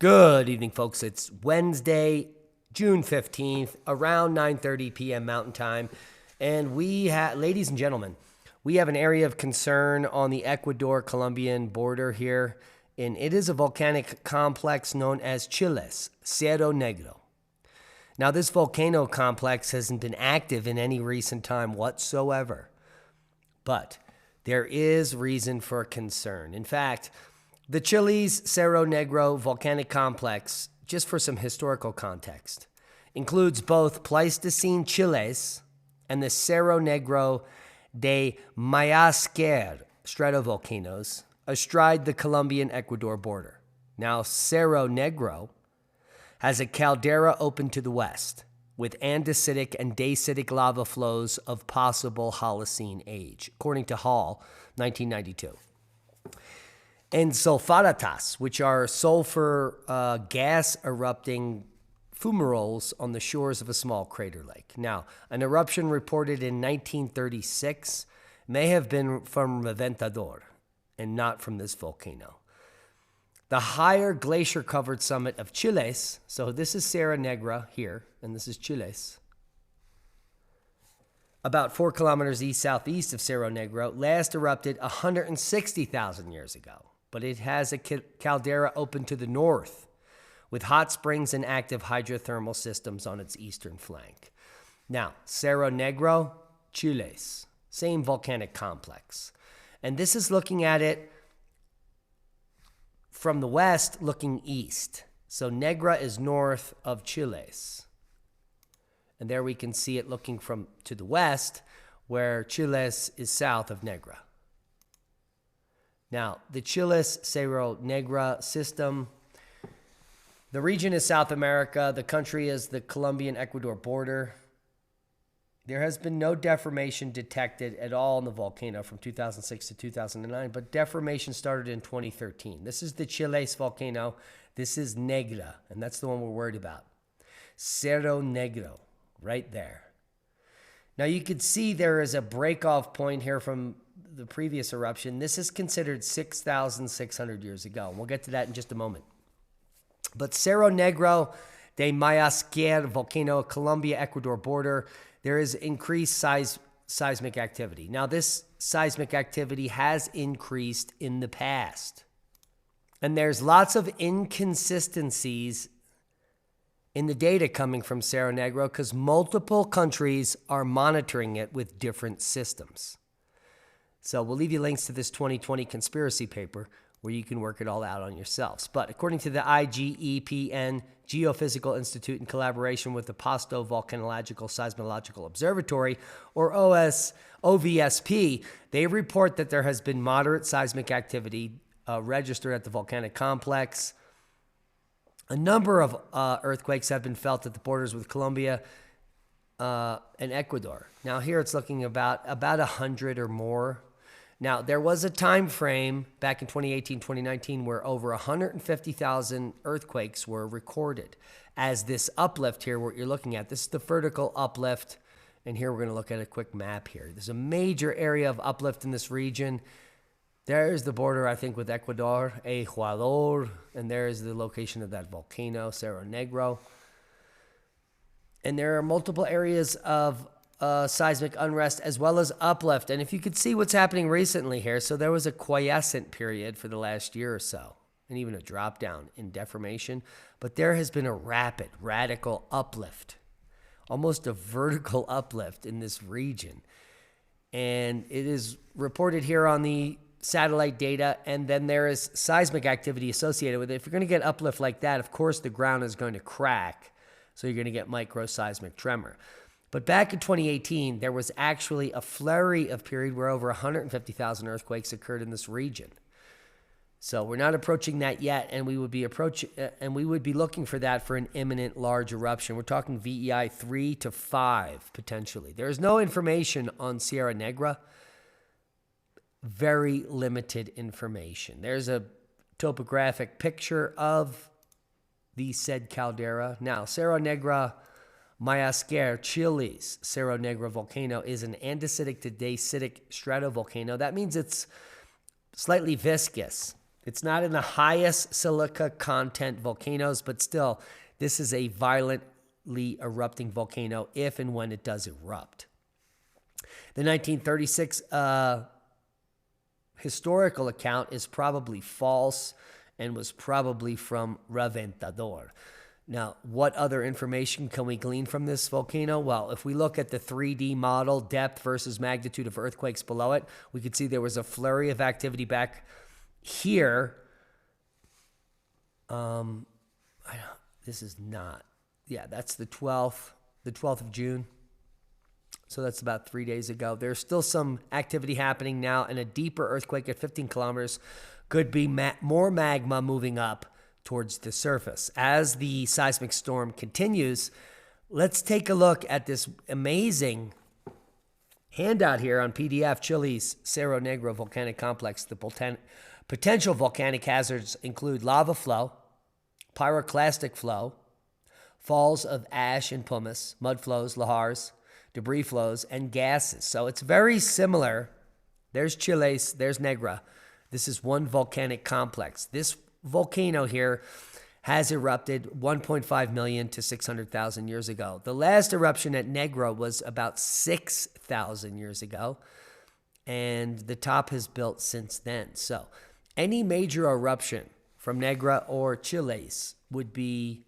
Good evening, folks. It's Wednesday, June 15th, around 9:30 p.m. Mountain Time. And ladies and gentlemen, we have an area of concern on the Ecuador-Colombian border here. And it is a volcanic complex known as Chile's Cerro Negro. Now, this volcano complex hasn't been active in any recent time whatsoever. But there is reason for concern. In fact, the Chile's Cerro Negro volcanic complex, just for some historical context, includes both Pleistocene Chiles and the Cerro Negro de Mayasquer stratovolcanoes astride the Colombian-Ecuador border. Now, Cerro Negro has a caldera open to the west, with andesitic and dacitic lava flows of possible Holocene age, according to Hall, 1992. And sulfatatas, which are sulfur gas erupting fumaroles on the shores of a small crater lake. Now, an eruption reported in 1936 may have been from Reventador and not from this volcano. The higher glacier-covered summit of Chiles, so this is Cerro Negro here, and this is Chiles, about 4 kilometers east-southeast of Cerro Negro, last erupted 160,000 years ago. But it has a caldera open to the north, with hot springs and active hydrothermal systems on its eastern flank. Now, Cerro Negro, Chiles, same volcanic complex. And this is looking at it from the west, looking east. So Negra is north of Chiles. And there we can see it looking from to the west, where Chiles is south of Negra. Now, the Chiles Cerro Negro system, the region is South America. The country is the Colombian-Ecuador border. There has been no deformation detected at all in the volcano from 2006 to 2009, but deformation started in 2013. This is the Chiles volcano. This is Negra, and that's the one we're worried about. Cerro Negro, right there. Now, you can see there is a break-off point here from the previous eruption. This is considered 6,600 years ago. And we'll get to that in just a moment. But Cerro Negro de Mayasquer volcano, Colombia-Ecuador border, there is increased seismic activity. Now, this seismic activity has increased in the past. And there's lots of inconsistencies in the data coming from Cerro Negro because multiple countries are monitoring it with different systems. So we'll leave you links to this 2020 conspiracy paper where you can work it all out on yourselves. But according to the IGEPN Geophysical Institute in collaboration with the Pasto Volcanological Seismological Observatory, or OVSP, they report that there has been moderate seismic activity registered at the volcanic complex. A number of earthquakes have been felt at the borders with Colombia and Ecuador. Now here it's looking about 100 or more. Now, there was a time frame back in 2018, 2019, where over 150,000 earthquakes were recorded. As this uplift here, what you're looking at, this is the vertical uplift. And here we're going to look at a quick map here. There's a major area of uplift in this region. There's the border, I think, with Ecuador, and there's the location of that volcano, Cerro Negro. And there are multiple areas of seismic unrest as well as uplift. And if you could see what's happening recently here, so there was a quiescent period for the last year or so, and even a drop down in deformation. But there has been a rapid, radical uplift, almost a vertical uplift in this region. And it is reported here on the satellite data, and then there is seismic activity associated with it. If you're going to get uplift like that, of course, the ground is going to crack. So you're going to get microseismic tremor. But back in 2018, there was actually a flurry of period where over 150,000 earthquakes occurred in this region. So we're not approaching that yet, and we would be looking for that for an imminent large eruption. We're talking VEI 3 to 5 potentially. There is no information on Sierra Negra. Very limited information. There's a topographic picture of the said caldera. Now, Cerro Negro Mayasquer, Chile's Cerro Negro volcano is an andesitic to dacitic stratovolcano. That means it's slightly viscous. It's not in the highest silica content volcanoes, but still, this is a violently erupting volcano if and when it does erupt. The 1936 historical account is probably false and was probably from Reventador. Now, what other information can we glean from this volcano? Well, if we look at the 3D model, depth versus magnitude of earthquakes below it, we could see there was a flurry of activity back here. This is not, yeah, that's the 12th of June. So that's about 3 days ago. There's still some activity happening now, and a deeper earthquake at 15 kilometers could be more magma moving up towards the surface. As the seismic storm continues, let's take a look at this amazing handout here on PDF, Chile's Cerro Negro volcanic complex. The potential volcanic hazards include lava flow, pyroclastic flow, falls of ash and pumice, mud flows, lahars, debris flows, and gases. So it's very similar. There's Chile's, there's Negra. This is one volcanic complex. This volcano here has erupted 1.5 million to 600,000 years ago. The last eruption at Negro was about 6,000 years ago, and the top has built since then. So any major eruption from Negra or Chile's would be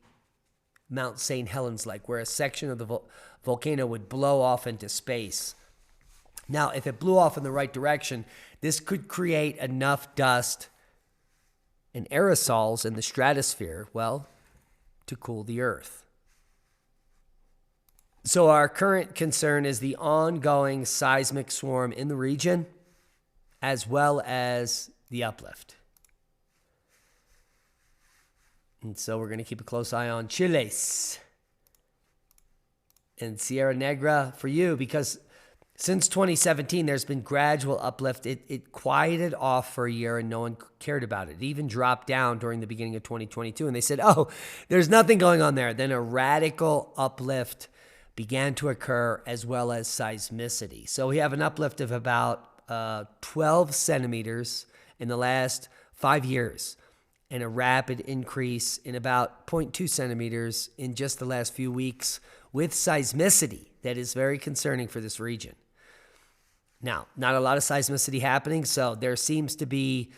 Mount St. Helens like, where a section of the volcano would blow off into space. Now, if it blew off in the right direction, this could create enough dust and aerosols in the stratosphere, well, to cool the Earth. So our current concern is the ongoing seismic swarm in the region, as well as the uplift. And so we're going to keep a close eye on Chile's and Sierra Negra for you, because since 2017, there's been gradual uplift. It quieted off for a year and no one cared about it. It even dropped down during the beginning of 2022. And they said, oh, there's nothing going on there. Then a radical uplift began to occur, as well as seismicity. So we have an uplift of about 12 centimeters in the last 5 years, and a rapid increase in about 0.2 centimeters in just the last few weeks, with seismicity that is very concerning for this region. Now, not a lot of seismicity happening, so there seems to be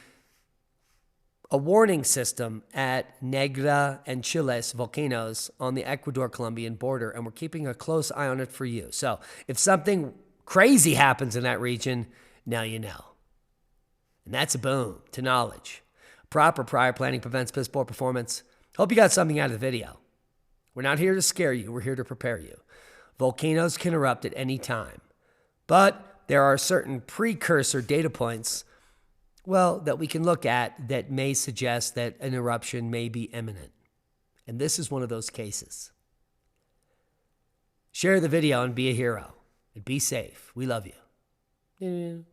a warning system at Negra and Chile's volcanoes on the Ecuador-Colombian border, and we're keeping a close eye on it for you. So if something crazy happens in that region, now you know. And that's a boom to knowledge. Proper prior planning prevents piss poor performance. Hope you got something out of the video. We're not here to scare you. We're here to prepare you. Volcanoes can erupt at any time, but there are certain precursor data points, well, that we can look at that may suggest that an eruption may be imminent. And this is one of those cases. Share the video and be a hero. And be safe. We love you.